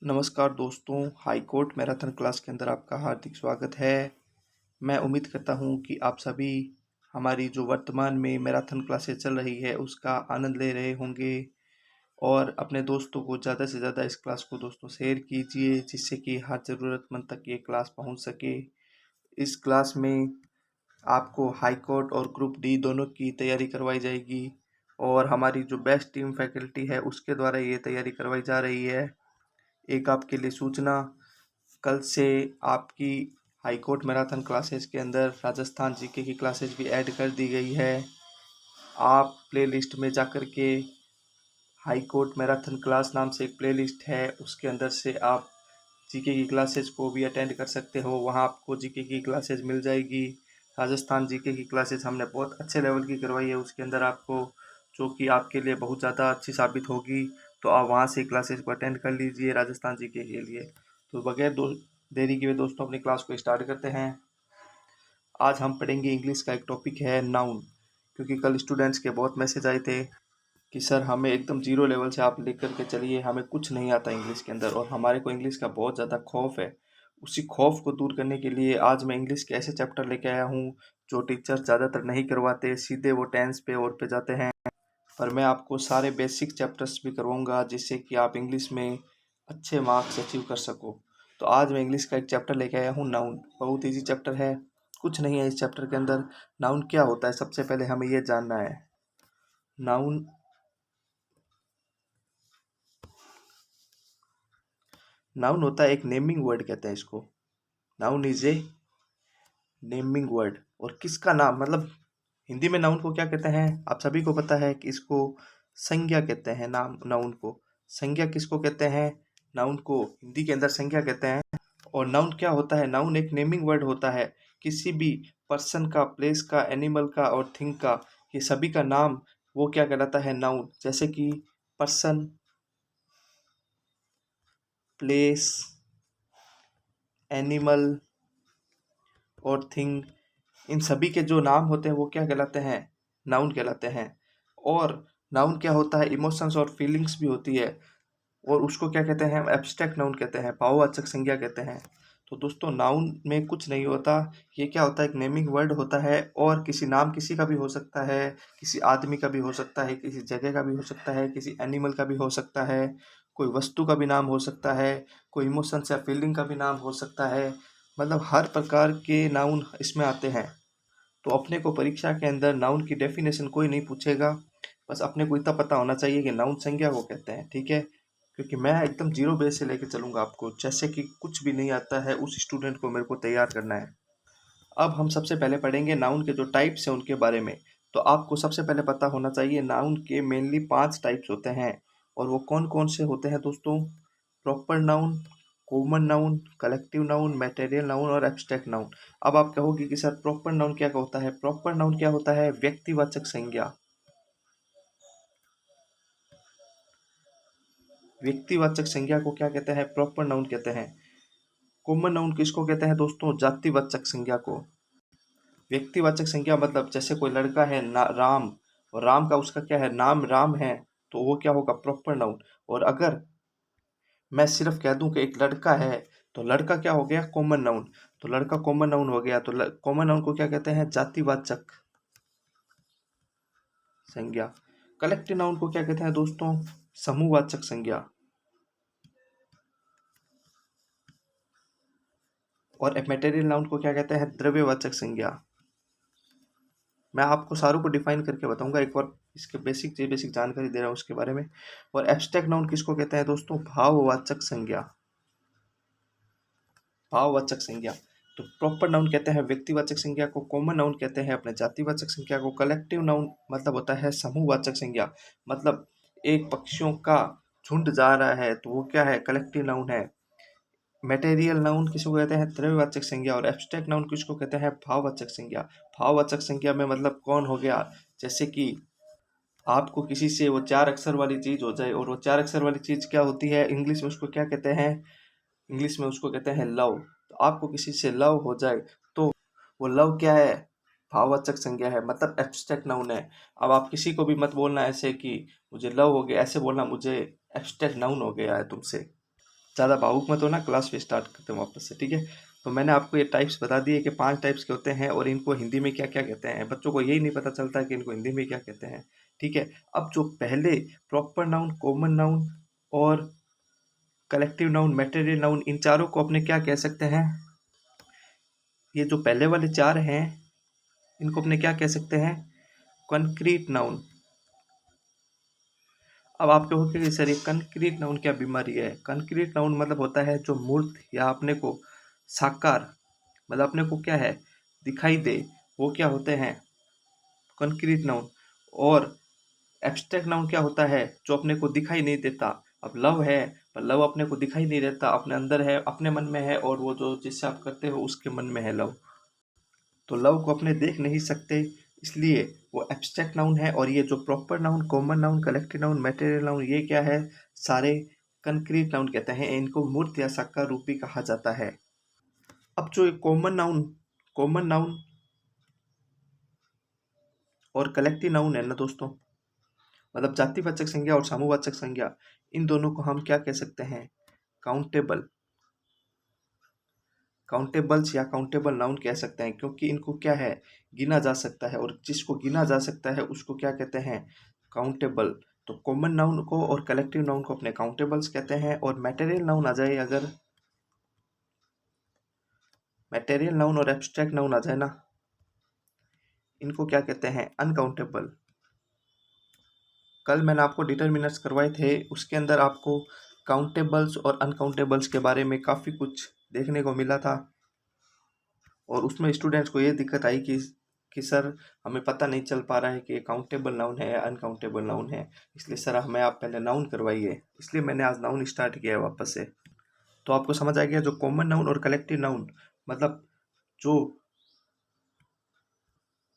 नमस्कार दोस्तों, high court marathon class के अंदर आपका हार्दिक स्वागत है। मैं उम्मीद करता हूँ कि आप सभी हमारी जो वर्तमान में मैराथन क्लासेस चल रही है उसका आनंद ले रहे होंगे और अपने दोस्तों को ज़्यादा से ज़्यादा इस क्लास को दोस्तों शेयर कीजिए जिससे कि हर ज़रूरतमंद तक ये क्लास पहुँच सके। इस क्लास में आपको हाई कोर्ट और ग्रुप डी दोनों की तैयारी करवाई जाएगी और हमारी जो बेस्ट टीम फैकल्टी है उसके द्वारा ये तैयारी करवाई जा रही है। एक आपके लिए सूचना, कल से आपकी हाई कोर्ट मैराथन क्लासेस के अंदर राजस्थान जीके की क्लासेस भी ऐड कर दी गई है। आप प्लेलिस्ट में जाकर के हाई कोर्ट मैराथन क्लास नाम से एक प्लेलिस्ट है, उसके अंदर से आप जीके की क्लासेस को भी अटेंड कर सकते हो। वहाँ आपको जीके की क्लासेस मिल जाएगी। राजस्थान जीके की क्लासेस हमने बहुत अच्छे लेवल की करवाई है उसके अंदर आपको, जो कि आपके लिए बहुत ज़्यादा अच्छी साबित होगी। तो आप वहाँ से क्लासेस को अटेंड कर लीजिए राजस्थान जीके के लिए। तो बगैर देरी के दोस्तों अपनी क्लास को स्टार्ट करते हैं। आज हम पढ़ेंगे इंग्लिश का एक टॉपिक है नाउन, क्योंकि कल स्टूडेंट्स के बहुत मैसेज आए थे कि सर हमें एकदम जीरो लेवल से आप लेकर के चलिए, हमें कुछ नहीं आता इंग्लिश के अंदर और हमारे को इंग्लिश का बहुत ज़्यादा खौफ है। उसी खौफ को दूर करने के लिए आज मैं इंग्लिश के ऐसे चैप्टर लेके आया हूँ जो टीचर्स ज़्यादातर नहीं करवाते, सीधे वो टेंस पे और पे जाते हैं। पर मैं आपको सारे बेसिक चैप्टर्स भी करवाऊँगा जिससे कि आप इंग्लिश में अच्छे मार्क्स अचीव कर सको। तो आज मैं इंग्लिश का एक चैप्टर लेके आया हूँ नाउन। बहुत ईजी चैप्टर है, कुछ नहीं है इस चैप्टर के अंदर। नाउन क्या होता है सबसे पहले हमें ये जानना है। नाउन नाउन होता है एक नेमिंग वर्ड, कहते हैं इसको। Noun is A naming word. और किसका नाम, मतलब हिंदी में नाउन को क्या कहते हैं आप सभी को पता है कि इसको संज्ञा कहते हैं। नाउन को संज्ञा किसको कहते हैं? नाउन को हिंदी के अंदर संज्ञा कहते हैं। और नाउन क्या होता है? नाउन एक नेमिंग वर्ड होता है, किसी भी पर्सन का, प्लेस का, एनिमल का और थिंग का, ये सभी का नाम वो क्या कहलाता है? नाउन। जैसे कि पर्सन, प्लेस, एनिमल और थिंग, इन सभी के जो नाम होते हैं वो क्या कहलाते हैं? नाउन कहलाते हैं। और नाउन क्या होता है? इमोशंस और फीलिंग्स भी होती है, और उसको क्या कहते हैं? हम एब्स्ट्रैक्ट नाउन कहते हैं, भाववाचक संज्ञा कहते हैं। तो दोस्तों नाउन में कुछ नहीं होता, ये क्या होता है? एक नेमिंग वर्ड होता है। और किसी नाम किसी का भी हो सकता है, किसी आदमी का भी हो सकता है, किसी जगह का भी हो सकता है, किसी एनिमल का भी हो सकता है, कोई वस्तु का भी नाम हो सकता है, कोई इमोशंस या फीलिंग का भी नाम हो सकता है। मतलब हर प्रकार के नाउन इसमें आते हैं। तो अपने को परीक्षा के अंदर नाउन की डेफिनेशन कोई नहीं पूछेगा, बस अपने को इतना पता होना चाहिए कि नाउन संज्ञा को कहते हैं, ठीक है? क्योंकि मैं एकदम जीरो बेस से लेके चलूंगा आपको, जैसे कि कुछ भी नहीं आता है उस स्टूडेंट को मेरे को तैयार करना है। अब हम सबसे पहले पढ़ेंगे नाउन के जो टाइप्स हैं उनके बारे में। तो आपको सबसे पहले पता होना चाहिए नाउन के मेनली 5 टाइप्स होते हैं। और वो कौन कौन से होते हैं दोस्तों? Proper noun, common noun, collective noun, material noun और एब्स्ट्रैक्ट नाउन। अब आप कहोगे कि सर प्रॉपर नाउन क्या होता है? प्रॉपर नाउन क्या होता है? व्यक्तिवाचक संज्ञा। व्यक्तिवाचक संज्ञा को क्या कहते हैं? प्रॉपर नाउन कहते हैं। कॉमन नाउन किसको कहते हैं दोस्तों? जातिवाचक संज्ञा को। व्यक्तिवाचक संज्ञा मतलब जैसे कोई लड़का है ना, राम, और राम का उसका क्या है? नाम राम है, तो वो क्या होगा? Proper noun. और अगर मैं सिर्फ कह दूं कि एक लड़का है, तो लड़का क्या हो गया? Common noun. तो लड़का कॉमन नाउन हो गया। तो कॉमन नाउन को क्या कहते हैं? जातिवाचक संज्ञा। कलेक्टिव नाउन को क्या कहते हैं दोस्तों? समूहवाचक संज्ञा। और मटेरियल नाउन को क्या कहते हैं? द्रव्यवाचक संज्ञा। मैं आपको सारों को डिफाइन करके बताऊंगा, एक बार इसके बेसिक जानकारी दे रहा हूँ उसके बारे में। और एब्स्ट्रैक्ट नाउन किसको कहते हैं दोस्तों? भाववाचक संज्ञा। भाववाचक संज्ञा। तो प्रॉपर नाउन कहते हैं व्यक्तिवाचक संज्ञा को, कॉमन नाउन कहते हैं अपने जातिवाचक संज्ञा को, कलेक्टिव नाउन मतलब होता है समूहवाचक संज्ञा। मतलब एक पक्षियों का झुंड जा रहा है तो वो क्या है? कलेक्टिव नाउन है। मटेरियल नाउन किसको कहते हैं? द्रव्यवाचक संज्ञा। और एब्स्ट्रैक्ट नाउन किसको कहते हैं? भाववाचक संज्ञा। भाववाचक संज्ञा में मतलब कौन हो गया? जैसे कि आपको किसी से वो 4 अक्षर वाली चीज हो जाए, और वो 4 अक्षर वाली चीज क्या होती है? इंग्लिश में उसको क्या कहते हैं? इंग्लिश में उसको कहते हैं लव। तो आपको किसी से लव हो जाए तो वो लव क्या है? भाववाचक संज्ञा है, मतलब एब्स्ट्रैक्ट नाउन है। अब आप किसी को भी मत बोलना ऐसे कि मुझे लव हो गया, ऐसे बोलना मुझे एब्स्ट्रैक्ट नाउन हो गया है तुमसे। ज़्यादा भावुक मत होना, क्लास पे स्टार्ट करते हैं वापस से, ठीक है। तो मैंने आपको ये टाइप्स बता दिए कि 5 टाइप्स के होते हैं और इनको हिंदी में क्या क्या कहते हैं। बच्चों को यही नहीं पता चलता कि इनको हिंदी में क्या कहते हैं, ठीक है। अब जो पहले प्रॉपर नाउन, कॉमन नाउन और कलेक्टिव नाउन, मैटेरियल नाउन, इन चारों को अपने क्या कह सकते हैं। ये जो पहले वाले 4 हैं इनको अपने क्या कह सकते हैं, कंक्रीट नाउन। अब आप कहोगे कि सर ये कंक्रीट नाउन क्या बीमारी है। कंक्रीट नाउन मतलब होता है जो मूर्त या अपने को साकार, मतलब अपने को क्या है दिखाई दे, वो क्या होते हैं कंक्रीट नाउन। और एब्स्ट्रैक्ट नाउन क्या होता है, जो अपने को दिखाई नहीं देता। अब लव है, पर लव अपने को दिखाई नहीं देता, अपने अंदर है, अपने मन में है, और वो जो जिससे आप करते हो उसके मन में है लव। तो लव को अपने देख नहीं सकते, इसलिए वो एब्स्ट्रैक्ट नाउन है। और ये जो proper noun, common noun, collective noun, material noun, ये क्या है, सारे कंक्रीट नाउन कहते हैं। इनको मूर्त या साकार रूप भी कहा जाता है। अब जो कॉमन नाउन और कलेक्टिव नाउन है ना दोस्तों, मतलब जातिवाचक संज्ञा और सामूहिकवाचक संज्ञा, इन दोनों को हम क्या कह सकते हैं, काउंटेबल, काउंटेबल्स या काउंटेबल नाउन कह सकते हैं, क्योंकि इनको क्या है गिना जा सकता है, और जिसको गिना जा सकता है उसको क्या कहते हैं, काउंटेबल। तो कॉमन नाउन को और कलेक्टिव नाउन को अपने काउंटेबल्स कहते हैं। और मैटेरियल नाउन आ जाए, अगर मैटेरियल नाउन और एब्स्ट्रैक्ट नाउन आ जाए ना, इनको क्या कहते हैं, अनकाउंटेबल। कल मैंने आपको डिटरमिनर्स करवाए थे, उसके अंदर आपको काउंटेबल्स और अनकाउंटेबल्स के बारे में काफ़ी कुछ देखने को मिला था। और उसमें स्टूडेंट्स को ये दिक्कत आई कि सर हमें पता नहीं चल पा रहा है कि ये काउंटेबल नाउन है या अनकाउंटेबल नाउन है, इसलिए सर हमें आप पहले नाउन करवाइए। इसलिए मैंने आज नाउन स्टार्ट किया है वापस से। तो आपको समझ आ गया, जो कॉमन नाउन और कलेक्टिव नाउन, मतलब जो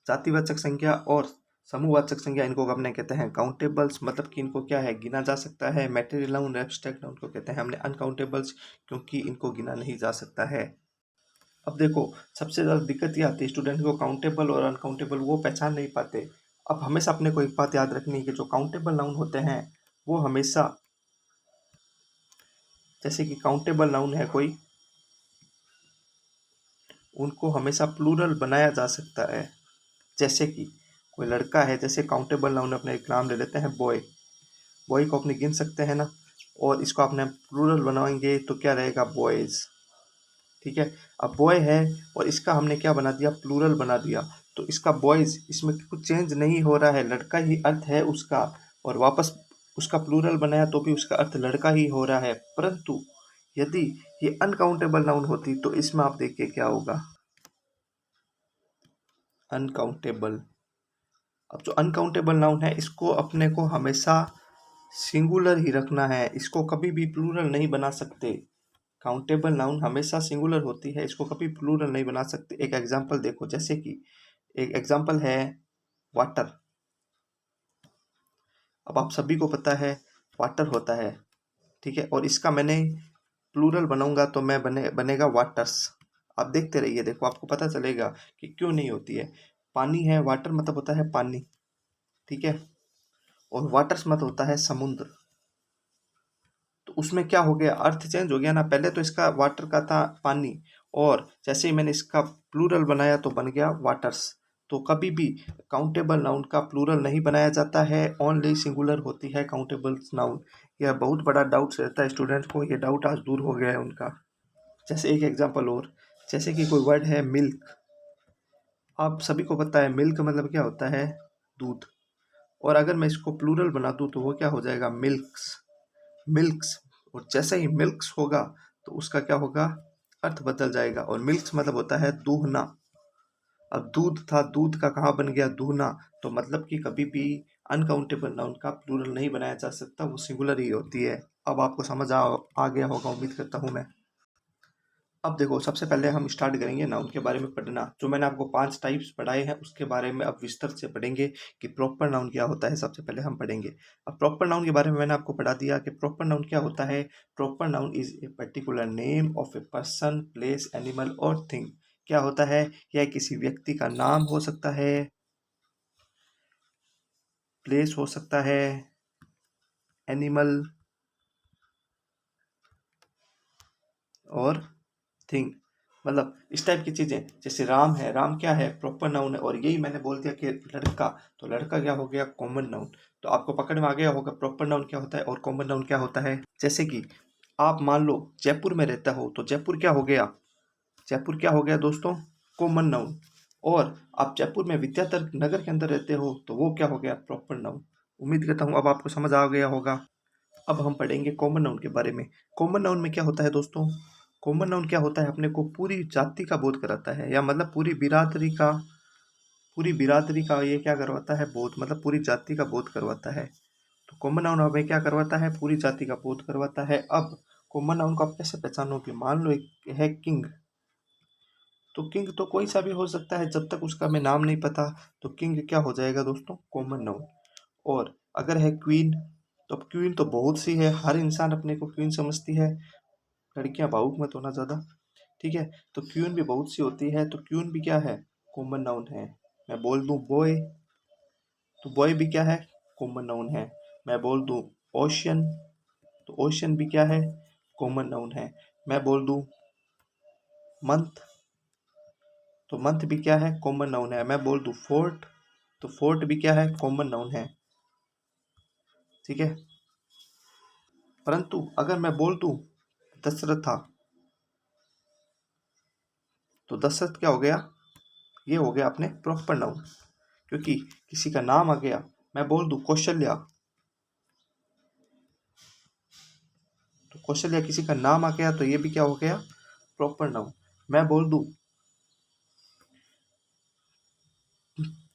जातिवाचक संज्ञा और समूहवाचक संज्ञा, इनको अपने कहते हैं काउंटेबल्स, मतलब कि इनको क्या है गिना जा सकता है। मैटेरियल नाउन, एब्स्ट्रैक्ट नाउन को कहते हैं हमने अनकाउंटेबल्स, क्योंकि इनको गिना नहीं जा सकता है। अब देखो, सबसे ज़्यादा दिक्कत ये आती है स्टूडेंट को, काउंटेबल और अनकाउंटेबल वो पहचान नहीं पाते। अब हमेशा अपने को एक बात याद रखनी है कि जो काउंटेबल नाउन होते हैं वो हमेशा, जैसे कि काउंटेबल नाउन है कोई, उनको हमेशा प्लूरल बनाया जा सकता है। जैसे कि कोई लड़का है, जैसे काउंटेबल नाउन अपने एक नाम ले लेते हैं बॉय, बॉय को अपने गिन सकते हैं ना, और इसको अपने प्लूरल बनाएंगे तो क्या रहेगा, बॉयज़, ठीक है। अब बॉय है और इसका हमने क्या बना दिया, प्लूरल बना दिया, तो इसका बॉयज, इसमें कुछ चेंज नहीं हो रहा है, लड़का ही अर्थ है उसका। और वापस उसका प्लूरल बनाया तो भी उसका अर्थ लड़का ही हो रहा है। परंतु यदि ये अनकाउंटेबल नाउन होती तो इसमें आप देखिए क्या होगा, अनकाउंटेबल। अब जो अनकाउंटेबल नाउन है इसको अपने को हमेशा सिंगुलर ही रखना है, इसको कभी भी प्लूरल नहीं बना सकते। काउंटेबल नाउन हमेशा सिंगुलर होती है, इसको कभी प्लूरल नहीं बना सकते। एक एग्जांपल देखो, जैसे कि एक एग्जांपल है वाटर। अब आप सभी को पता है वाटर होता है, ठीक है, और इसका मैंने प्लूरल बनाऊंगा तो मैं बनेगा वाटर्स। आप देखते रहिए, देखो आपको पता चलेगा कि क्यों नहीं होती है। पानी है, वाटर मतलब होता है पानी, ठीक है, और वाटर्स मतलब होता है समुद्र। तो उसमें क्या हो गया, अर्थ चेंज हो गया ना। पहले तो इसका वाटर का था पानी, और जैसे ही मैंने इसका प्लूरल बनाया तो बन गया वाटर्स। तो कभी भी काउंटेबल नाउन का प्लूरल नहीं बनाया जाता है, ओनली सिंगुलर होती है काउंटेबल नाउन। यह बहुत बड़ा डाउट रहता है स्टूडेंट को, ये डाउट आज दूर हो गया है उनका। जैसे एक एग्जांपल और, जैसे कि कोई वर्ड है मिल्क। आप सभी को पता है मिल्क मतलब क्या होता है, दूध। और अगर मैं इसको प्लूरल बना दूं तो वो क्या हो जाएगा, मिल्क्स, मिल्क्स। और जैसे ही मिल्क्स होगा तो उसका क्या होगा, अर्थ बदल जाएगा। और मिल्क्स मतलब होता है दूहना। अब दूध था, दूध का कहाँ बन गया दूहना। तो मतलब कि कभी भी अनकाउंटेबल नाउन का प्लूरल नहीं बनाया जा सकता, वो सिंगुलर ही होती है। अब आपको समझ आ गया होगा, उम्मीद करता हूँ मैं। अब देखो, सबसे पहले हम स्टार्ट करेंगे नाउन के बारे में पढ़ना। जो मैंने आपको 5 टाइप्स पढ़ाए हैं उसके बारे में अब विस्तार से पढ़ेंगे कि प्रॉपर नाउन क्या होता है, सबसे पहले हम पढ़ेंगे। अब प्रॉपर नाउन के बारे में मैंने आपको पढ़ा दिया कि प्रॉपर नाउन क्या होता है। Proper noun is a particular name of a person, place, animal और थिंग। क्या होता है, यह किसी व्यक्ति का नाम हो सकता है, प्लेस हो सकता है, एनिमल और थिंग, मतलब इस टाइप की चीज़ें। जैसे राम है, राम क्या है, प्रॉपर नाउन है, और यही मैंने बोल दिया कि लड़का, तो लड़का क्या हो गया, कॉमन नाउन। तो आपको पकड़ में आ गया होगा प्रॉपर नाउन क्या होता है और कॉमन नाउन क्या होता है। जैसे कि आप मान लो जयपुर में रहता हो, तो जयपुर क्या हो गया, जयपुर क्या हो गया दोस्तों, कॉमन नाउन। और आप जयपुर में विद्याधर नगर के अंदर रहते हो, तो वो क्या हो गया, प्रॉपर नाउन। उम्मीद करता हूँ अब आपको समझ आ गया होगा। अब हम पढ़ेंगे कॉमन नाउन के बारे में। कॉमन नाउन में क्या होता है दोस्तों, कॉमन नाउन क्या होता है, अपने को पूरी जाति का बोध कराता है, या मतलब पूरी बिरादरी का ये क्या करवाता है, बोध, मतलब पूरी जाति का बोध करवाता है। तो कॉमन नाउन हमें क्या करवाता है, पूरी जाति का बोध करवाता है। अब कॉमन नाउन को आप कैसे पहचानोगे, मान लो एक है किंग, तो किंग तो कोई सा भी हो सकता है, जब तक उसका हमें नाम नहीं पता, तो किंग क्या हो जाएगा दोस्तों, कॉमन नाउन। और अगर है क्वीन, तो अब क्वीन तो बहुत सी है, हर इंसान अपने को क्वीन समझती है, लड़कियां भावुक मत होना ज़्यादा, ठीक है। तो क्वीन भी बहुत सी होती है, तो क्वीन भी क्या है, कॉमन नाउन है। मैं बोल दूं बॉय, तो बॉय भी क्या है, कॉमन नाउन है। मैं बोल दूं ओशियन, तो ओशियन भी क्या है, कॉमन नाउन है। मैं बोल दूं मंथ, तो मंथ भी क्या है, कॉमन नाउन है। मैं बोल दूं फोर्ट, तो फोर्ट भी क्या है, कॉमन नाउन है, ठीक है। परंतु अगर मैं बोल दूं दशरथा, तो दशरथ क्या हो गया, ये हो गया अपने प्रॉपर नाउन, क्योंकि किसी का नाम आ गया। मैं बोल दूं कौशल्या, तो कौशल्या किसी का नाम आ गया, तो ये भी क्या हो गया, प्रॉपर नाउन। मैं बोल दूं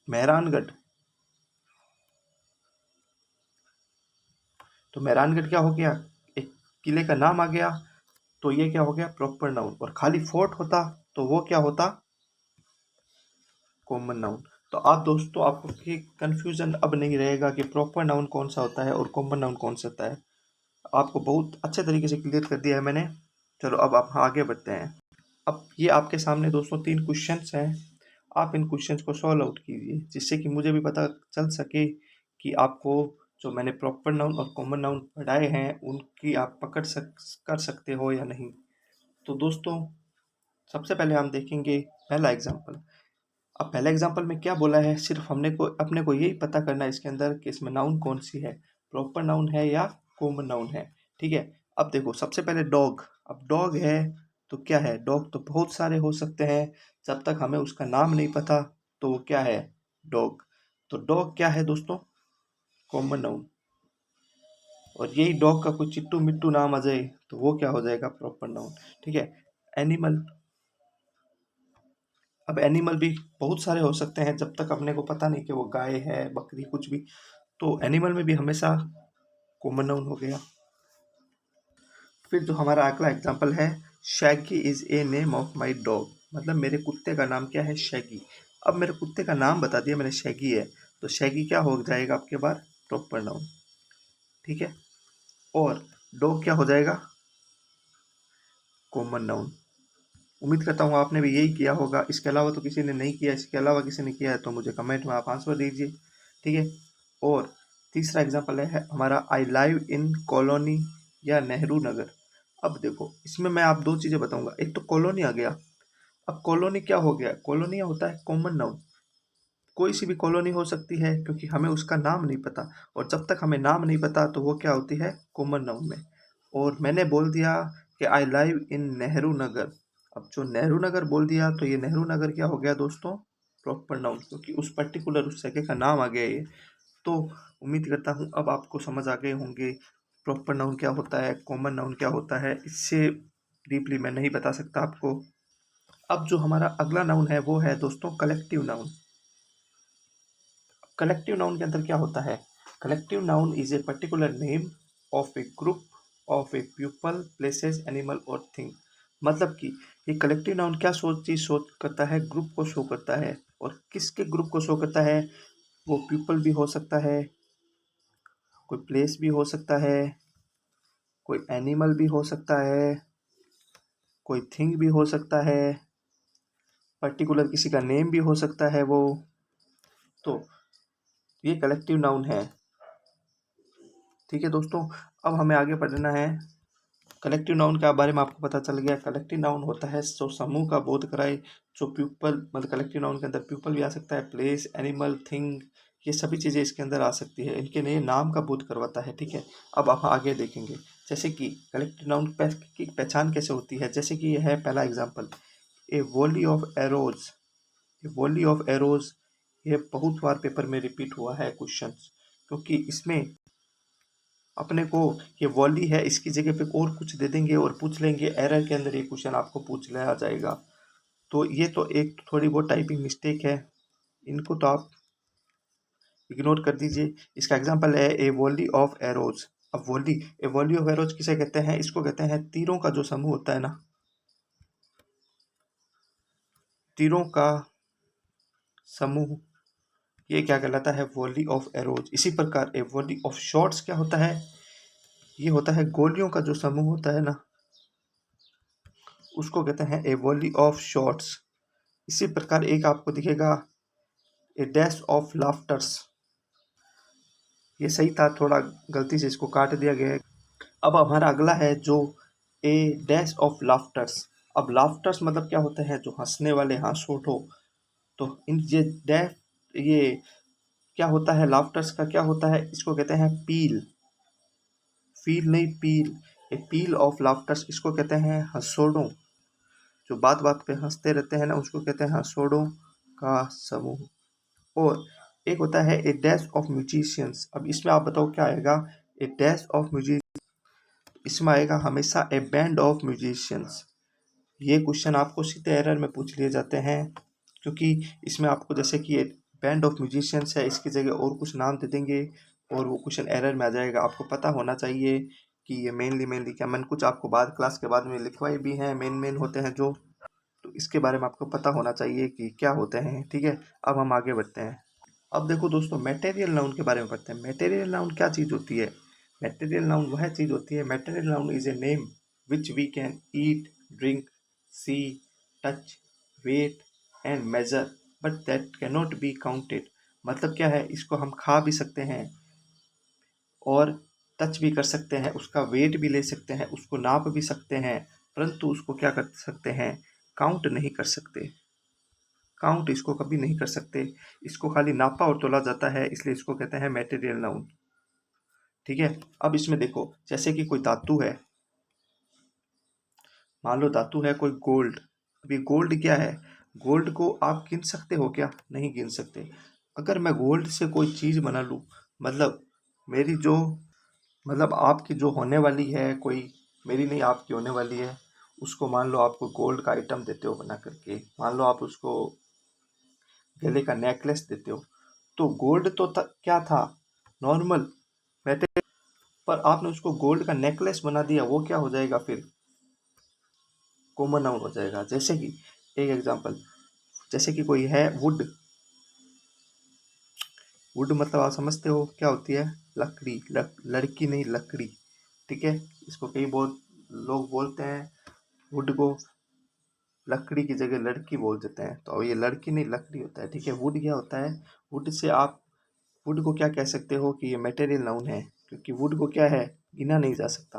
मेहरानगढ़, तो मेहरानगढ़ क्या हो गया, एक किले का नाम आ गया, तो ये क्या हो गया, प्रॉपर नाउन। और खाली फोर्ट होता, तो वो क्या होता, कॉमन नाउन। तो आप दोस्तों, आपको कंफ्यूजन अब नहीं रहेगा कि प्रॉपर नाउन कौन सा होता है और कॉमन नाउन कौन सा होता है। आपको बहुत अच्छे तरीके से क्लियर कर दिया है मैंने। चलो अब आप आगे बढ़ते हैं। अब ये आपके सामने दोस्तों 3 क्वेश्चंस हैं। आप इन क्वेश्चंस को सॉल्व आउट कीजिए, जिससे कि मुझे भी पता चल सके कि आपको जो मैंने प्रॉपर नाउन और कॉमन नाउन पढ़ाए हैं उनकी आप पकड़ कर सकते हो या नहीं। तो दोस्तों, सबसे पहले हम देखेंगे पहला एग्जाम्पल। अब पहले एग्जाम्पल में क्या बोला है, सिर्फ हमने को अपने को यही पता करना है इसके अंदर कि इसमें नाउन कौन सी है, प्रॉपर नाउन है या कॉमन नाउन है, ठीक है। अब देखो सबसे पहले डॉग, अब डॉग है, तो क्या है, डॉग तो बहुत सारे हो सकते हैं, जब तक हमें उसका नाम नहीं पता, तो वो क्या है, डॉग। तो डॉग क्या है दोस्तों, कॉमन नाउन। और यही डॉग का कोई चिट्टू मिट्टू नाम आ जाए, तो वो क्या हो जाएगा, प्रॉपर नाउन, ठीक है। एनिमल, अब एनिमल भी बहुत सारे हो सकते हैं, जब तक अपने को पता नहीं कि वो गाय है, बकरी, कुछ भी, तो एनिमल में भी हमेशा कॉमन नाउन हो गया। फिर जो हमारा अगला एग्जाम्पल है, Shaggy is a name of my dog, मतलब मेरे कुत्ते का नाम क्या है, शैगी। अब मेरे कुत्ते का नाम बता दिया मैंने, शैगी है, तो शैगी क्या हो जाएगा आपके बार, प्रॉपर नाउन, ठीक है। और डॉग क्या हो जाएगा, कॉमन नाउन। उम्मीद करता हूँ आपने भी यही किया होगा, इसके अलावा तो किसी ने नहीं किया, इसके अलावा किसी ने किया है तो मुझे कमेंट में आप आंसर दीजिए, ठीक है। और तीसरा एग्जाम्पल है हमारा, आई लाइव इन कॉलोनी या नेहरू नगर। अब देखो इसमें मैं आप दो चीज़ें बताऊंगा, एक तो कॉलोनी आ गया। अब कॉलोनी क्या हो गया, कॉलोनी होता है कॉमन नाउन, कोई सी भी कॉलोनी हो सकती है, क्योंकि हमें उसका नाम नहीं पता, और जब तक हमें नाम नहीं पता तो वो क्या होती है, कॉमन नाउन में। और मैंने बोल दिया कि आई लाइव इन नेहरू नगर, अब जो नेहरू नगर बोल दिया, तो ये नेहरू नगर क्या हो गया दोस्तों, प्रॉपर नाउन, क्योंकि उस पर्टिकुलर उस जगह का नाम आ गया ये। तो उम्मीद करता हूँ अब आपको समझ आ गए होंगे प्रॉपर नाउन क्या होता है, कॉमन नाउन क्या होता है, इससे डीपली मैं नहीं बता सकता आपको। अब जो हमारा अगला नाउन है वो है दोस्तों कलेक्टिव नाउन। कलेक्टिव नाउन के अंदर क्या होता है, collective noun is a particular name of A group of A people, places, animal और थिंग। मतलब कि ये कलेक्टिव नाउन क्या चीज शो करता है, ग्रुप को शो करता है। और किसके ग्रुप को शो करता है, वो पीपल भी हो सकता है, कोई प्लेस भी हो सकता है, कोई एनिमल भी हो सकता है, कोई थिंग भी हो सकता है, पर्टिकुलर किसी का नेम भी हो सकता है वो। तो ये कलेक्टिव नाउन है, ठीक है दोस्तों। अब हमें आगे बढ़ना है कलेक्टिव नाउन के बारे में आपको पता चल गया। कलेक्टिव नाउन होता है जो समूह का बोध कराए, जो प्यूपल मतलब कलेक्टिव नाउन के अंदर प्यूपल भी आ सकता है, प्लेस, एनिमल, थिंग, ये सभी चीज़ें इसके अंदर आ सकती है। इनके लिए नाम का बोध करवाता है, ठीक है। अब आप आगे देखेंगे जैसे कि कलेक्टिव नाउन की पहचान कैसे होती है। जैसे कि यह है पहला example, a volley of arrows. A volley of arrows, ये बहुत बार पेपर में रिपीट हुआ है क्वेश्चन, क्योंकि इसमें अपने को ये वॉली है, इसकी जगह पे और कुछ दे देंगे और पूछ लेंगे, एरर के अंदर ये क्वेश्चन आपको पूछ लिया जाएगा। तो ये तो एक थोड़ी बहुत टाइपिंग मिस्टेक है, इनको तो आप इग्नोर कर दीजिए। इसका एग्जांपल है ए वॉली ऑफ एरोज। अब ए वॉली ऑफ एरोज किसे कहते हैं? इसको कहते हैं तीरों का जो समूह होता है ना, तीरों का समूह, ये क्या कहलाता है? Volley of arrows. इसी प्रकार ए वॉली ऑफ शॉट्स क्या होता है? ये होता है गोलियों का जो समूह होता है ना, उसको कहते हैं ए वॉली ऑफ शॉट्स। इसी प्रकार एक आपको दिखेगा ए डैश ऑफ लाफ्टर्स। ये सही था, थोड़ा गलती से इसको काट दिया गया है। अब हमारा अगला है जो ए डैश ऑफ लाफ्टर्स। अब लाफ्टर्स मतलब क्या होता है? जो हंसने वाले, हाँसोठ हो। तो इन ये डैश, ये क्या होता है? लाफ्टर्स का क्या होता है? इसको कहते हैं पील, फील नहीं पील। ए पील ऑफ लाफ्टर्स, इसको कहते हैं हंसोड़ों। जो बात बात पे हंसते रहते हैं ना, उसको कहते हैं हंसोड़ों का समूह। और एक होता है ए डैश ऑफ म्यूजिशियंस। अब इसमें आप बताओ क्या आएगा? ए डैश ऑफ म्यूजिक, इसमें आएगा हमेशा ए बैंड ऑफ म्यूजिशियंस। ये क्वेश्चन आपको सीधे एरर में पूछ लिए जाते हैं, क्योंकि इसमें आपको जैसे कि ए बैंड ऑफ म्यूजिशियंस है, इसकी जगह और कुछ नाम दे देंगे और वो क्वेश्चन एरर में आ जाएगा। आपको पता होना चाहिए कि ये मेनली क्या, मैंने कुछ आपको बाद क्लास के बाद में लिखवाए भी हैं, मेन होते हैं जो, तो इसके बारे में आपको पता होना चाहिए कि क्या होते हैं, ठीक है। अब हम आगे बढ़ते हैं। अब देखो दोस्तों, मटेरियल नाउन के बारे में पढ़ते हैं। मटेरियल नाउन क्या चीज़ होती है? मटेरियल नाउन वह चीज़ होती है, material noun is a name which we can eat, drink, see, touch, weigh and measure but that can not be counted. मतलब क्या है? इसको हम खा भी सकते हैं और टच भी कर सकते हैं, उसका वेट भी ले सकते हैं, उसको नाप भी सकते हैं, परंतु उसको क्या कर सकते हैं? काउंट नहीं कर सकते। काउंट इसको कभी नहीं कर सकते। इसको खाली नापा और तोला जाता है, इसलिए इसको कहते हैं मटेरियल नाउन, ठीक है। अब इसमें देखो, जैसे कि कोई धातु है, मान लो धातु है कोई गोल्ड। अभी गोल्ड क्या है? गोल्ड को आप गिन सकते हो क्या? नहीं गिन सकते। अगर मैं गोल्ड से कोई चीज़ बना लूँ, मतलब मेरी जो, मतलब आपकी जो होने वाली है कोई, मेरी नहीं आपकी होने वाली है, उसको मान लो आपको गोल्ड का आइटम देते हो बना करके, मान लो आप उसको गले का नेकलेस देते हो, तो गोल्ड तो क्या था? नॉर्मल मेटेरियल, पर आपने उसको गोल्ड का नेकलेस बना दिया, वो क्या हो जाएगा फिर? कॉमन नाउन हो जाएगा। जैसे कि एक एग्जांपल, जैसे कि कोई है वुड। वुड मतलब आप समझते हो क्या होती है? लकड़ी, लड़की नहीं लकड़ी, ठीक है। इसको कई बहुत लोग बोलते हैं वुड को, लकड़ी की जगह लड़की बोल देते हैं, तो ये लड़की नहीं लकड़ी होता है, ठीक है। वुड क्या होता है? वुड से आप वुड को क्या कह सकते हो कि ये मटेरियल नाउन है, क्योंकि वुड को क्या है? गिना नहीं जा सकता।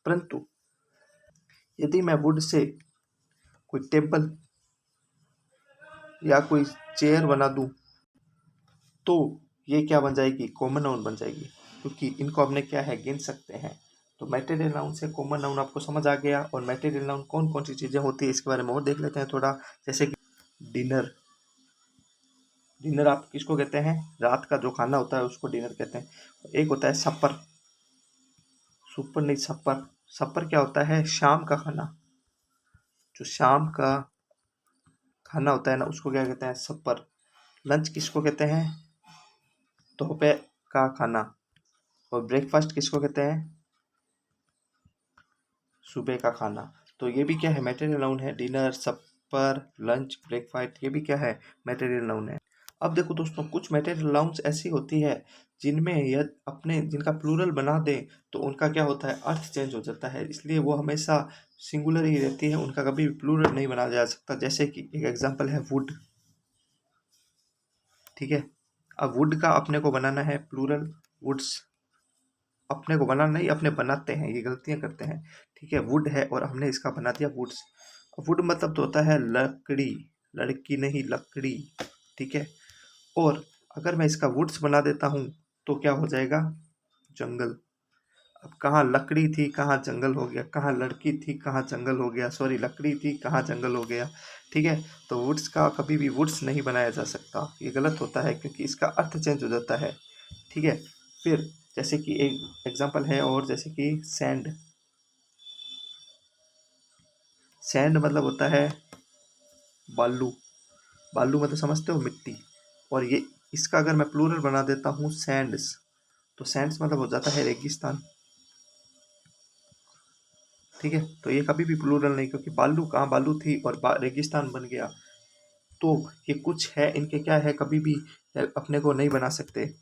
परंतु यदि मैं वुड से कोई टेबल या कोई चेयर बना दूं, तो ये क्या बन जाएगी? कॉमन नाउन बन जाएगी, क्योंकि इनको हमने क्या है? गिन सकते हैं। तो मटेरियल नाउन से कॉमन नाउन आपको समझ आ गया। और मटेरियल नाउन कौन कौन सी चीज़ें होती है इसके बारे में और देख लेते हैं थोड़ा। जैसे कि डिनर। डिनर आप किसको कहते हैं? रात का जो खाना होता है उसको डिनर कहते हैं। एक होता है सपर, सुपर नहीं सपर। सपर क्या होता है? शाम का खाना। जो शाम का खाना होता है ना, उसको क्या कहते हैं? सपर। लंच किसको कहते हैं? दोपहर का खाना। और ब्रेकफास्ट किसको कहते हैं? सुबह का खाना। तो ये भी क्या है? मटेरियल नाउन है। डिनर, सपर, लंच, ब्रेकफास्ट, ये भी क्या है? मटेरियल नाउन है। अब देखो दोस्तों, कुछ मटेरियल नाउन्स ऐसी होती है जिनमें यदि अपने जिनका प्लूरल बना दें तो उनका क्या होता है? अर्थ चेंज हो जाता है, इसलिए वो हमेशा सिंगुलर ही रहती है, उनका कभी भी प्लूरल नहीं बनाया जा सकता। जैसे कि एक एग्जांपल है वुड, ठीक है। अब वुड का अपने को बनाना है प्लूरल, वुड्स, अपने को बनाना नहीं, अपने बनाते हैं, ये गलतियां करते हैं। ठीक है, वुड है और हमने इसका बना दिया वुड्स। वुड मतलब तो होता है लकड़ी, लड़की नहीं लकड़ी। ठीक है, और अगर मैं इसका वुड्स बना देता हूँ तो क्या हो जाएगा, जंगल। अब कहाँ लकड़ी थी कहाँ जंगल हो गया, कहाँ लड़की थी कहाँ जंगल हो गया, सॉरी लकड़ी थी कहाँ जंगल हो गया। ठीक है, तो वुड्स का कभी भी वुड्स नहीं बनाया जा सकता, ये गलत होता है क्योंकि इसका अर्थ चेंज हो जाता है। ठीक है, फिर जैसे कि एक एग्जांपल है और जैसे कि सैंड। सैंड मतलब होता है बालू। बालू मतलब समझते हो, मिट्टी। और ये इसका अगर मैं प्लूरल बना देता हूँ सैंड्स, तो सैंड्स मतलब हो जाता है रेगिस्तान। ठीक है, तो ये कभी भी प्लूरल नहीं, क्योंकि बालू कहाँ बालू थी और रेगिस्तान बन गया। तो ये कुछ है, इनके क्या है, कभी भी अपने को नहीं बना सकते।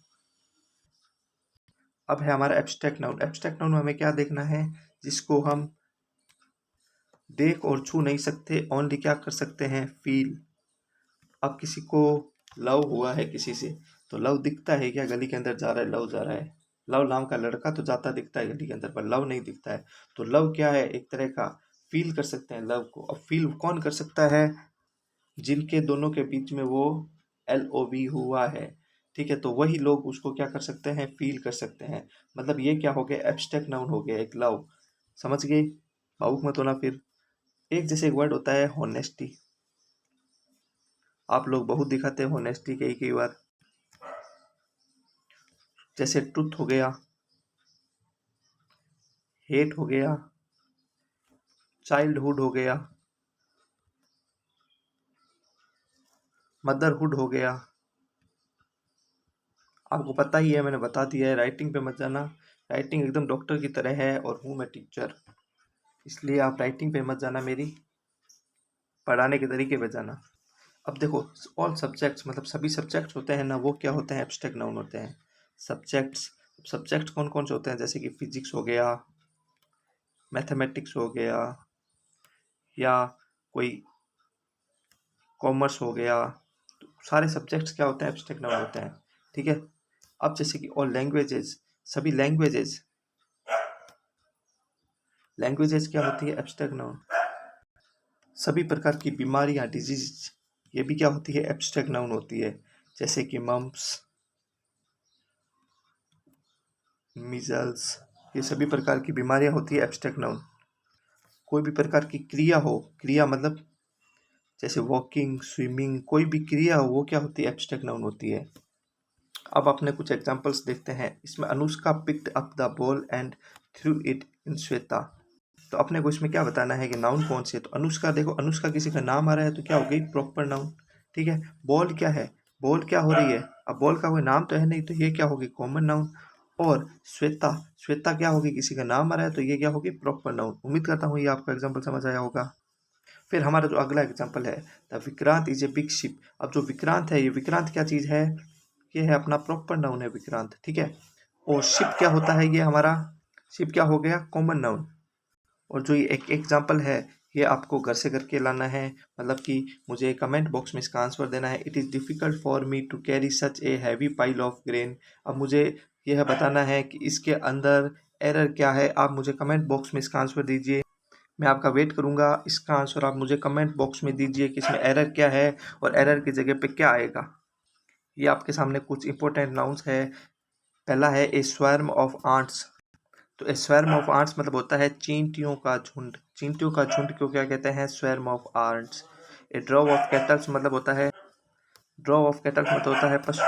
अब है हमारा एब्स्ट्रैक्ट नाउन। एब्स्ट्रैक्ट नाउन में हमें क्या देखना है, जिसको हम देख और छू नहीं सकते, ओनली क्या कर सकते हैं, फील। अब किसी को लव हुआ है किसी से, तो लव दिखता है क्या, गली के अंदर जा रहा है लव जा रहा है, लव नाम का लड़का तो जाता दिखता है गली के अंदर, पर लव नहीं दिखता है। तो लव क्या है, एक तरह का फील कर सकते हैं लव को। अब फील कौन कर सकता है, जिनके दोनों के बीच में वो LOV हुआ है। ठीक है, तो वही लोग उसको क्या कर सकते हैं, फील कर सकते हैं। मतलब ये क्या हो गया, एब्स्ट्रैक्ट नाउन हो गया एक लव। समझ गए, भावुक मत होना। फिर एक जैसे एक वर्ड होता है होनेस्टी। आप लोग बहुत दिखाते हैं होनेस्टी कई कई बार, जैसे ट्रुथ हो गया, हेट हो गया, चाइल्डहुड हो गया, मदरहुड हो गया। आपको पता ही है, मैंने बता दिया है, राइटिंग पे मत जाना। राइटिंग एकदम डॉक्टर की तरह है और हूँ मैं टीचर, इसलिए आप राइटिंग पे मत जाना, मेरी पढ़ाने के तरीके पे जाना। अब देखो, ऑल सब्जेक्ट्स मतलब सभी सब्जेक्ट्स होते हैं ना, वो क्या होते हैं, एब्स्ट्रैक्ट नाउन होते हैं। सब्जेक्ट्स, सब्जेक्ट्स कौन कौन से होते हैं, जैसे कि फिजिक्स हो गया, मैथमेटिक्स हो गया, या कोई कॉमर्स हो गया। तो सारे सब्जेक्ट्स क्या होते हैं, एब्स्ट्रैक्ट नाउन होते हैं। ठीक है, अब जैसे कि ऑल लैंग्वेजेस, सभी लैंग्वेजेस, लैंग्वेजेस क्या होती है, एब्स्ट्रैक्ट नाउन। सभी प्रकार की बीमारियां, डिजीज, ये भी क्या होती है, एब्स्ट्रैक्ट नाउन होती है। जैसे कि मम्प्स, मीजल्स, ये सभी प्रकार की बीमारियां होती है, एब्स्ट्रैक्ट नाउन। कोई भी प्रकार की क्रिया हो, क्रिया मतलब जैसे वॉकिंग, स्विमिंग, कोई भी क्रिया हो वो क्या होती है, एब्स्ट्रैक्ट नाउन होती है। अब अपने कुछ एग्जांपल्स देखते हैं। इसमें Anushka picked up the ball and through it in Shweta. तो अपने को इसमें क्या बताना है कि नाउन कौन सी है। तो अनुष्का, देखो अनुष्का किसी का नाम आ रहा है तो क्या हो गई, प्रॉपर नाउन। ठीक है, बॉल क्या है, बॉल क्या हो रही है, अब बॉल का कोई नाम तो है नहीं, तो ये क्या होगी, कॉमन नाउन। और श्वेता, श्वेता क्या होगी, किसी का नाम आ रहा है तो ये क्या होगी, प्रॉपर नाउन। उम्मीद करता हूँ ये आपको एग्जाम्पल समझ आया होगा। फिर हमारा जो अगला एग्जाम्पल है, the Vikrant is a big ship. अब जो विक्रांत है, ये विक्रांत क्या चीज़ है, ये है अपना प्रॉपर नाउन है विक्रांत। ठीक है, और शिप क्या होता है, ये हमारा शिप क्या हो गया, कॉमन नाउन। और जो ये एक एग्जाम्पल है, ये आपको घर से करके लाना है, मतलब कि मुझे कमेंट बॉक्स में इसका आंसर देना है। It is difficult for me to carry such a heavy pile of grain. अब मुझे यह बताना है कि इसके अंदर एरर क्या है। आप मुझे कमेंट बॉक्स में इसका आंसर दीजिए, मैं आपका वेट करूंगा। इसका आंसर आप मुझे कमेंट बॉक्स में दीजिए कि इसमें एरर क्या है और एरर की जगह पे क्या आएगा। ये आपके सामने कुछ इंपॉर्टेंट नाउन्स है। पहला है ए स्वर्म ऑफ आंट्स। तो ए स्वर्म ऑफ आंट्स मतलब होता है चींटियों का झुंड। चींटियों का झुंड क्यों क्या कहते हैं, swarm of ants. A drove of cattles मतलब होता है, ड्रॉव ऑफ कैटल्स मतलब होता है पशु।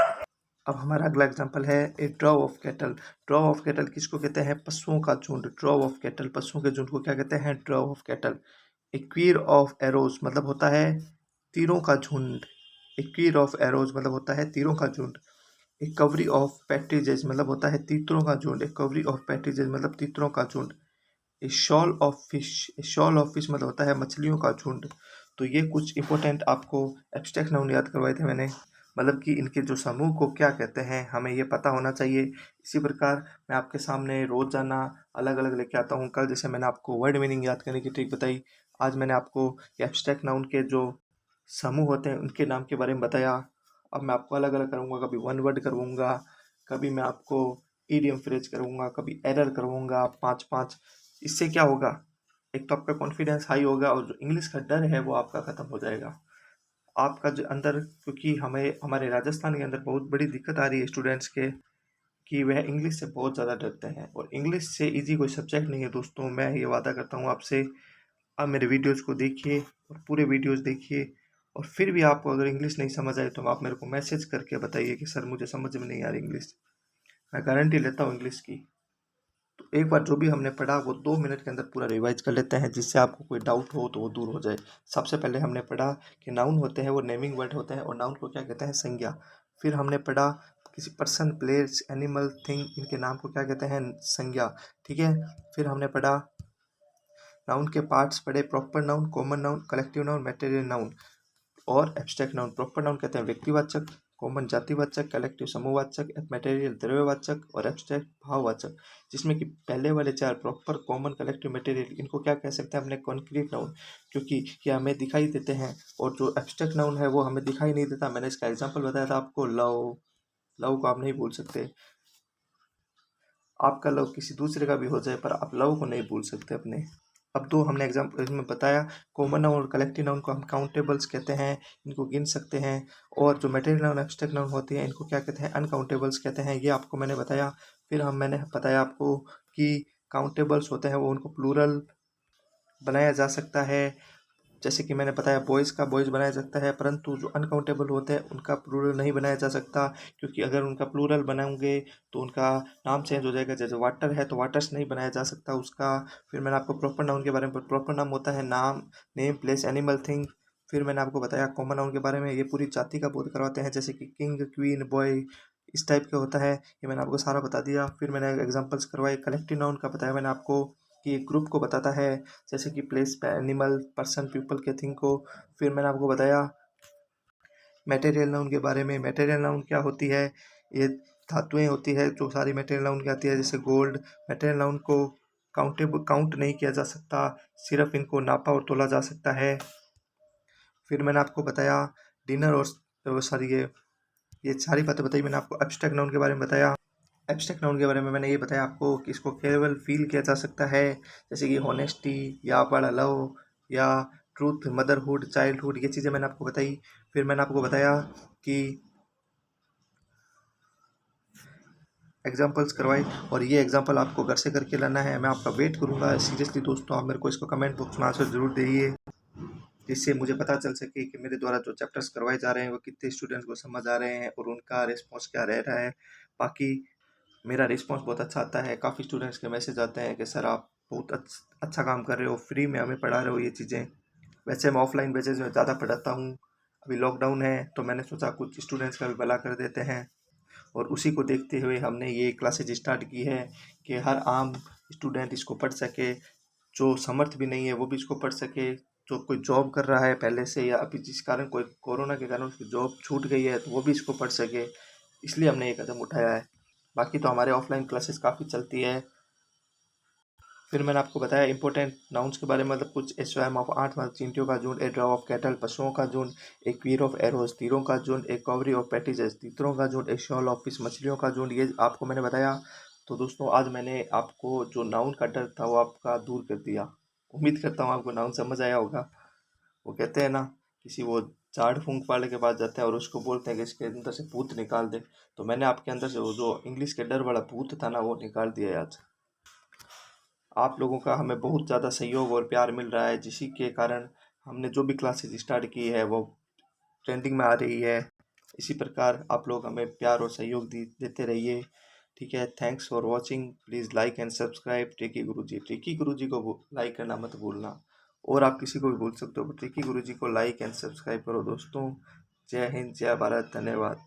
अब हमारा अगला एग्जांपल है a drove of cattle. Drove of cattle किसको कहते हैं, पशुओं का झुंड। ड्रॉव ऑफ कैटल, पशुओं के झुंड को क्या कहते हैं, drove of cattle. A queer of arrows मतलब होता है तीरों का झुंड। ए क्वीर ऑफ एरोज मतलब होता है तीरों का झुंड। ए कवरी ऑफ पैट्रिजेज मतलब होता है तीतरों का झुंड। ए कवरी ऑफ पैट्रिजेज मतलब तीतरों का झुंड। A shoal of fish, a shoal of fish मतलब होता है मछलियों का झुंड। तो ये कुछ इंपॉर्टेंट आपको एब्स्ट्रैक्ट नाउन याद करवाए थे मैंने, मतलब कि इनके जो समूह को क्या कहते हैं हमें ये पता होना चाहिए। इसी प्रकार मैं आपके सामने रोजाना अलग अलग लेके आता हूँ। कल जैसे मैंने आपको वर्ड मीनिंग याद करने की ट्रिक बताई, आज मैंने आपको एब्स्ट्रैक्ट नाउन के जो समूह होते हैं उनके नाम के बारे में बताया। अब मैं आपको अलग अलग करूँगा, कभी वन वर्ड करूँगा, कभी मैं आपको ईडियम फ्रेज करूँगा, कभी एरर करूँगा 5-5। इससे क्या होगा, एक तो आपका कॉन्फिडेंस हाई होगा और जो इंग्लिश का डर है वो आपका ख़त्म हो जाएगा। आपका जो अंदर, क्योंकि हमें हमारे राजस्थान के अंदर बहुत बड़ी दिक्कत आ रही है स्टूडेंट्स के, कि वह इंग्लिश से बहुत ज़्यादा डरते हैं, और इंग्लिश से इजी कोई सब्जेक्ट नहीं है दोस्तों। मैं ये वादा करता हूँ आपसे, आप मेरे वीडियोस को देखिए और पूरे वीडियोस देखिए, और फिर भी आपको अगर इंग्लिश नहीं समझ आए तो आप मेरे को मैसेज करके बताइए कि सर मुझे समझ में नहीं आ रही इंग्लिश। मैं गारंटी लेता हूँ इंग्लिश की। तो एक बार जो भी हमने पढ़ा वो 2 मिनट के अंदर पूरा रिवाइज कर लेते हैं, जिससे आपको कोई डाउट हो तो वो दूर हो जाए। सबसे पहले हमने पढ़ा कि नाउन होते हैं वो नेमिंग वर्ड होते हैं, और नाउन को क्या कहते हैं, संज्ञा। फिर हमने पढ़ा किसी पर्सन, प्लेस, एनिमल, थिंग, इनके नाम को क्या कहते हैं, संज्ञा। ठीक है। फिर हमने पढ़ा नाउन के पार्ट्स पढ़े, proper noun, common noun, collective noun, material noun और एब्स्ट्रैक्ट नाउन। प्रॉपर नाउन कहते हैं व्यक्तिवाचक, कॉमन जातिवाचक, कलेक्टिव समूहवाचक, मटेरियल द्रव्यवाचक और एब्स्ट्रैक्ट भाववाचक। जिसमें कि पहले वाले चार, प्रॉपर, कॉमन, कलेक्टिव, मटेरियल, इनको क्या कह सकते हैं अपने, कॉन्क्रीट नाउन, क्योंकि ये हमें दिखाई देते हैं। और जो एब्स्ट्रैक्ट नाउन है वो हमें दिखाई नहीं देता। मैंने इसका एग्जाम्पल बताया था आपको, लव। लव को आप नहीं भूल सकते, आपका लव किसी दूसरे का भी हो जाए पर आप लव को नहीं भूल सकते अपने। अब तो हमने एग्जाम्पल इसमें बताया, कॉमन नाउन और कलेक्टिव नाउन को हम काउंटेबल्स कहते हैं, इनको गिन सकते हैं। और जो मटेरियल नाउन, एब्स्ट्रैक्ट नाउन होती हैं, इनको क्या कहते हैं, अनकाउंटेबल्स कहते हैं। ये आपको मैंने बताया। फिर मैंने बताया आपको कि काउंटेबल्स होते हैं वो, उनको प्लूरल बनाया जा सकता है। जैसे कि मैंने बताया बॉयज़ का बॉयज़ बनाया जा सकता है, परंतु जो अनकाउंटेबल होते हैं उनका प्लूरल नहीं बनाया जा सकता, क्योंकि अगर उनका प्लूरल बनाओगे तो उनका नाम चेंज हो जाएगा। जैसे वाटर है तो वाटर्स नहीं बनाया जा सकता उसका। फिर मैंने आपको प्रॉपर नाउन के बारे में, प्रॉपर नाम होता है नाम, नेम, प्लेस, एनिमल, थिंग। फिर मैंने आपको बताया कॉमन नाउन के बारे में, ये पूरी जाति का बोध करवाते हैं, जैसे कि किंग, क्वीन, बॉय, इस टाइप का होता है। ये मैंने आपको सारा बता दिया। फिर मैंने एग्जांपल्स करवाए। कलेक्टिव नाउन का बताया मैंने आपको कि एक ग्रुप को बताता है, जैसे कि प्लेस, एनिमल, पर्सन, पीपल के, थिंग को। फिर मैंने आपको बताया मटेरियल नाउन के बारे में। मटेरियल नाउन क्या होती है, ये धातुएं होती है जो सारी मटेरियल नाउन की आती है, जैसे गोल्ड। मटेरियल नाउन को काउंट नहीं किया जा सकता, सिर्फ इनको नापा और तोला जा सकता है। फिर मैंने आपको बताया डिनर और सॉरी ये सारी बातें बताई मैंने आपको। एब्स्ट्रैक्ट नाउन के बारे में बताया। एब्स्ट्रैक्ट नाउन के बारे में मैंने ये बताया आपको कि इसको केवल फील किया जा सकता है, जैसे कि होनेस्टी या बड़ा लव या ट्रूथ, मदरहुड, चाइल्डहुड, ये चीज़ें मैंने आपको बताई। फिर मैंने आपको बताया कि एग्जांपल्स करवाए, और ये एग्जांपल आपको घर से करके लाना है। मैं आपका वेट करूंगा सीरियसली दोस्तों, आप मेरे को इसको कमेंट बॉक्स में आंसर जरूर दीजिए, जिससे मुझे पता चल सके कि मेरे द्वारा जो चैप्टर्स करवाए जा रहे हैं वो कितने स्टूडेंट्स को समझ आ रहे हैं और उनका रिस्पॉन्स क्या रह रहा है। बाकी मेरा रिस्पॉन्स बहुत अच्छा आता है, काफ़ी स्टूडेंट्स के मैसेज आते हैं कि सर आप बहुत अच्छा काम कर रहे हो, फ्री में हमें पढ़ा रहे हो ये चीज़ें। वैसे मैं ऑफलाइन बेसिस में ज़्यादा पढ़ाता हूँ, अभी लॉकडाउन है तो मैंने सोचा कुछ स्टूडेंट्स का भी भला कर देते हैं, और उसी को देखते हुए हमने ये क्लासेज स्टार्ट की है कि हर आम स्टूडेंट इसको पढ़ सके, जो समर्थ भी नहीं है वो भी इसको पढ़ सके, जो कोई जॉब कर रहा है पहले से या अभी जिस कारण कोई कोरोना के कारण उसकी जॉब छूट गई है तो वो भी इसको पढ़ सके, इसलिए हमने ये कदम उठाया है। बाकी तो हमारे ऑफलाइन क्लासेस काफ़ी चलती है। फिर मैंने आपको बताया इंपॉर्टेंट नाउन्स के बारे में, मतलब कुछ ए स्वैम ऑफ 8 चींटियों का झुंड, ए ड्रॉ ऑफ कैटल पशुओं का झुंड, एक क्वीर ऑफ एरोज तीरों का झुंड, एक कवरी ऑफ पैटिजेस तीतरों का झुंड, एक शॉल ऑफ फिश मछलियों का झुंड, ये आपको मैंने बताया। तो दोस्तों आज मैंने आपको जो नाउन का डर था वो आपका दूर कर दिया। उम्मीद करता हूँ आपको नाउन समझ आया होगा। वो कहते हैं ना, किसी वो झाड़ फूंक वाले के पास जाते हैं और उसको बोलते हैं कि इसके अंदर से भूत निकाल दे, तो मैंने आपके अंदर से वो जो इंग्लिश के डर वाला भूत था ना वो निकाल दिया है आज। आप लोगों का हमें बहुत ज़्यादा सहयोग और प्यार मिल रहा है, जिसी के कारण हमने जो भी क्लासेस स्टार्ट की है वो ट्रेंडिंग में आ रही है। इसी प्रकार आप लोग हमें प्यार और सहयोग देते रहिए। ठीक है, thanks for watching, please like and subscribe tricky Guruji को लाइक करना मत भूलना, और आप किसी को भी बोल सकते हो, ट्रिकी गुरुजी को लाइक एंड सब्सक्राइब करो दोस्तों। जय हिंद, जय भारत, धन्यवाद।